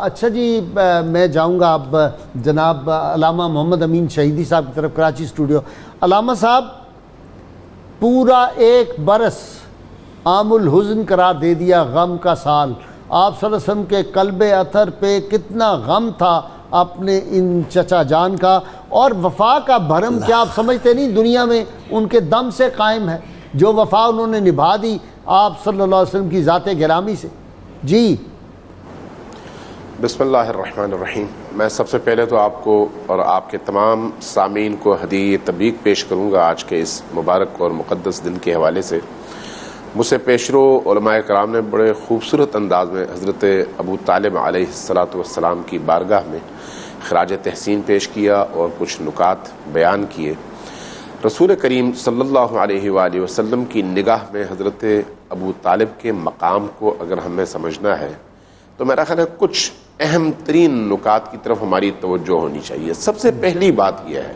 اچھا جی، میں جاؤں گا اب جناب علامہ محمد امین شہیدی صاحب کی طرف، کراچی اسٹوڈیو۔ علامہ صاحب، پورا ایک برس عام الحزن قرار دے دیا، غم کا سال۔ آپ صلی اللہ علیہ وسلم کے قلب اطہر پہ کتنا غم تھا اپنے ان چچا جان کا، اور وفا کا بھرم کیا آپ سمجھتے نہیں دنیا میں ان کے دم سے قائم ہے؟ جو وفا انہوں نے نبھا دی آپ صلی اللہ علیہ وسلم کی ذات گرامی سے۔ جی بسم اللہ الرحمن الرحیم۔ میں سب سے پہلے تو آپ کو اور آپ کے تمام سامعین کو ہدیہ تبریک پیش کروں گا آج کے اس مبارک اور مقدس دن کے حوالے سے۔ مجھ سے پیشرو علماء کرام نے بڑے خوبصورت انداز میں حضرت ابو طالب علیہ السلام کی بارگاہ میں خراج تحسین پیش کیا اور کچھ نکات بیان کیے۔ رسول کریم صلی اللہ علیہ وآلہ وسلم کی نگاہ میں حضرت ابو طالب کے مقام کو اگر ہمیں سمجھنا ہے تو میرا خیال ہے کچھ اہم ترین نکات کی طرف ہماری توجہ ہونی چاہیے۔ سب سے پہلی بات یہ ہے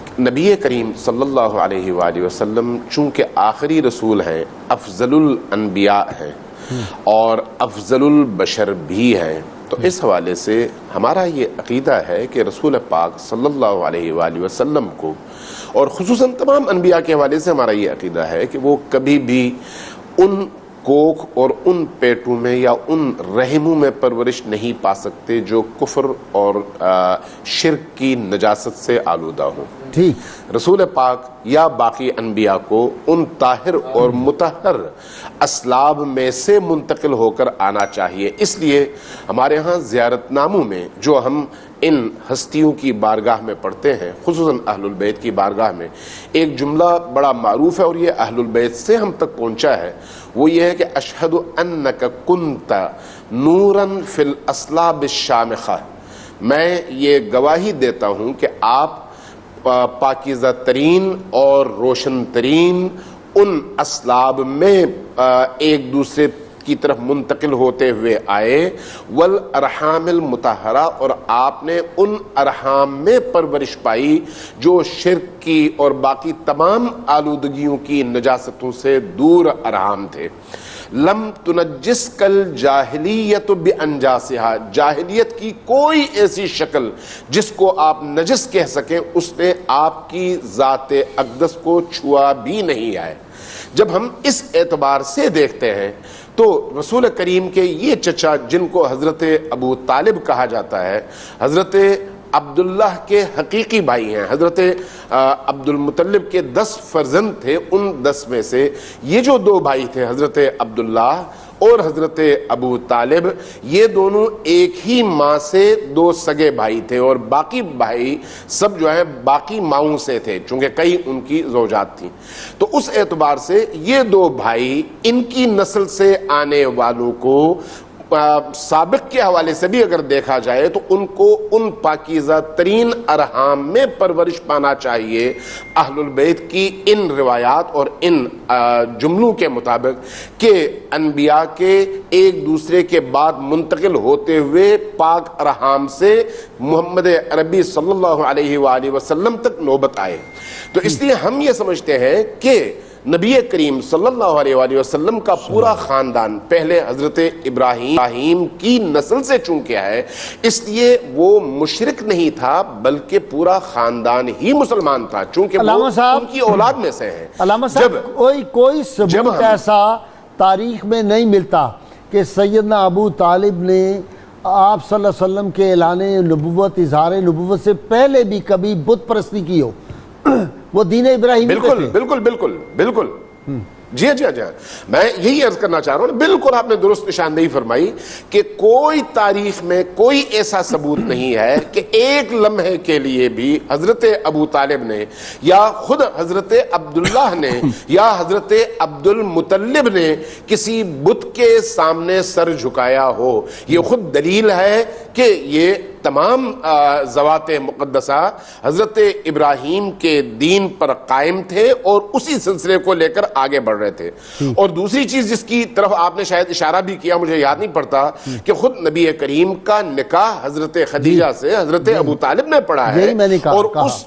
کہ نبی کریم صلی اللہ علیہ وآلہ وسلم چونکہ آخری رسول ہیں، افضل الانبیاء ہیں اور افضل البشر بھی ہیں، تو اس حوالے سے ہمارا یہ عقیدہ ہے کہ رسول پاک صلی اللہ علیہ وآلہ وسلم کو، اور خصوصاً تمام انبیاء کے حوالے سے ہمارا یہ عقیدہ ہے کہ وہ کبھی بھی ان کوکھ اور ان پیٹوں میں یا ان رحموں میں پرورش نہیں پا سکتے جو کفر اور شرک کی نجاست سے آلودہ ہوں۔ رسول پاک یا باقی انبیاء کو ان طاہر اور مطہر اسلاب میں سے منتقل ہو کر آنا چاہیے۔ اس لیے ہمارے ہاں زیارت ناموں میں جو ہم ان ہستیوں کی بارگاہ میں پڑھتے ہیں، خصوصاً اہل-البیت کی بارگاہ میں، ایک جملہ بڑا معروف ہے اور یہ اہل-البیت سے ہم تک پہنچا ہے، وہ یہ ہے کہ اشہد انک کنت نوراً فی الاسلاب الشامخہ، میں یہ گواہی دیتا ہوں کہ آپ پاکیزہ ترین اور روشن ترین ان اسلاب میں ایک دوسرے کی طرف منتقل ہوتے ہوئے آئے، والارحام المطہرہ، اور آپ نے ان ارحام میں پرورش پائی جو شرک کی اور باقی تمام آلودگیوں کی نجاستوں سے دور ارحام تھے۔ لم تنجس کل جاہلیت بانجاسہا، جاہلیت کی کوئی ایسی شکل جس کو آپ نجس کہہ سکیں اس نے آپ کی ذات اقدس کو چھوا بھی نہیں ہے۔ جب ہم اس اعتبار سے دیکھتے ہیں تو رسول کریم کے یہ چچا جن کو حضرت ابو طالب کہا جاتا ہے، حضرت عبداللہ کے حقیقی بھائی ہیں۔ حضرت عبد المطلب کے 10 فرزند تھے، ان 10 میں سے یہ جو 2 بھائی تھے، حضرت عبداللہ اور حضرت ابو طالب، یہ دونوں ایک ہی ماں سے 2 سگے بھائی تھے، اور باقی بھائی سب جو ہیں باقی ماؤں سے تھے، چونکہ کئی ان کی زوجات تھیں۔ تو اس اعتبار سے یہ 2 بھائی، ان کی نسل سے آنے والوں کو سابق کے حوالے سے بھی اگر دیکھا جائے تو ان کو ان پاکیزہ ترین ارحام میں پرورش پانا چاہیے۔ اہل البیت کی ان روایات اور ان جملوں کے مطابق کہ انبیاء کے ایک دوسرے کے بعد منتقل ہوتے ہوئے پاک ارحام سے محمد عربی صلی اللہ علیہ وآلہ وسلم تک نوبت آئے، تو اس لیے ہم یہ سمجھتے ہیں کہ نبی کریم صلی اللہ علیہ وآلہ وسلم کا پورا خاندان پہلے حضرت ابراہیم کی نسل سے چونکہ ہے، اس لیے وہ مشرک نہیں تھا بلکہ پورا خاندان ہی مسلمان تھا، چونکہ وہ ان کی اولاد میں سے ہیں۔ علامہ صاحب، کوئی ثبوت ایسا تاریخ میں نہیں ملتا کہ سیدنا ابو طالب نے آپ صلی اللہ علیہ وسلم کے اعلان نبوت، اظہار نبوت سے پہلے بھی کبھی بت پرستی کی ہو، وہ دین ابراہیم بالکل جی میں یہی عرض کرنا چاہ رہا ہوں، بالکل آپ نے درست نشاندہی فرمائی کہ کوئی تاریخ میں کوئی ایسا ثبوت نہیں ہے کہ ایک لمحے کے لیے بھی حضرت ابو طالب نے یا خود حضرت عبداللہ نے یا حضرت عبد المطلب نے کسی بت کے سامنے سر جھکایا ہو۔ یہ خود دلیل ہے کہ یہ تمام ذوات مقدسہ حضرت ابراہیم کے دین پر قائم تھے اور اسی سلسلے کو لے کر آگے بڑھ رہے تھے. اور دوسری چیز جس کی طرف آپ نے شاید اشارہ بھی کیا, مجھے یاد نہیں پڑتا, کہ خود نبی کریم کا نکاح حضرت خدیجہ سے حضرت ابو طالب نے پڑھا ہے, اور اس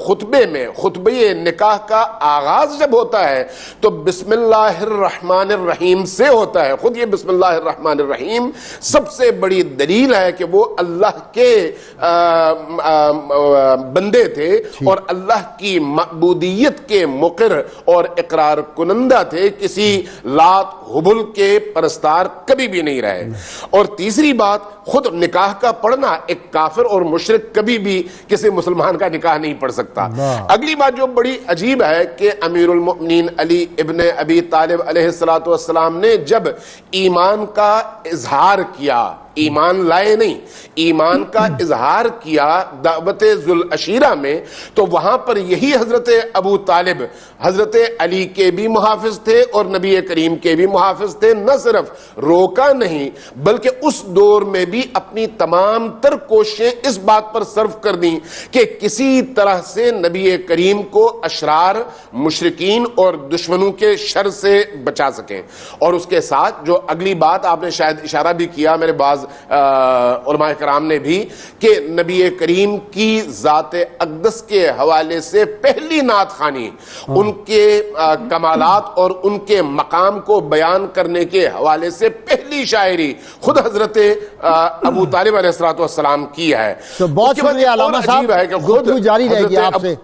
خطبے میں خطبہ نکاح کا آغاز جب ہوتا ہے تو بسم اللہ الرحمن الرحیم سے ہوتا ہے. خود یہ بسم اللہ الرحمن الرحیم سب سے بڑی دلیل ہے کہ وہ اللہ کے بندے تھے اور اللہ کی معبودیت کے مقر اور اقرار کنندہ تھے, کسی لات حبل کے پرستار کبھی بھی نہیں رہے. اور تیسری بات, خود نکاح کا پڑھنا ایک کافر اور مشرک کبھی بھی کسی مسلمان کا نکاح نہیں پڑھ سکتا. اگلی بات جو بڑی عجیب ہے کہ امیر المؤمنین علی ابن ابی طالب علیہ السلام نے جب ایمان کا اظہار کیا, ایمان لائے نہیں, ایمان کا اظہار کیا دعوت ذوالعشیرہ میں, تو وہاں پر یہی حضرت ابو طالب حضرت علی کے بھی محافظ تھے اور نبی کریم کے بھی محافظ تھے. نہ صرف روکا نہیں بلکہ اس دور میں بھی اپنی تمام تر کوششیں اس بات پر صرف کر دیں کہ کسی طرح سے نبی کریم کو اشرار, مشرکین اور دشمنوں کے شر سے بچا سکیں. اور اس کے ساتھ جو اگلی بات آپ نے شاید اشارہ بھی کیا, میرے بعض علماء کرام نے بھی, کہ نبی کریم کی ذات اقدس کے حوالے سے پہلی نعت خوانی, ان کے کمالات اور ان کے مقام کو بیان کرنے کے حوالے سے پہلی شاعری خود حضرت ابو طالب علیہ السلام کی ہے. بہت شکریہ علامہ صاحب, گفتگو جاری رہے گی آپ سے.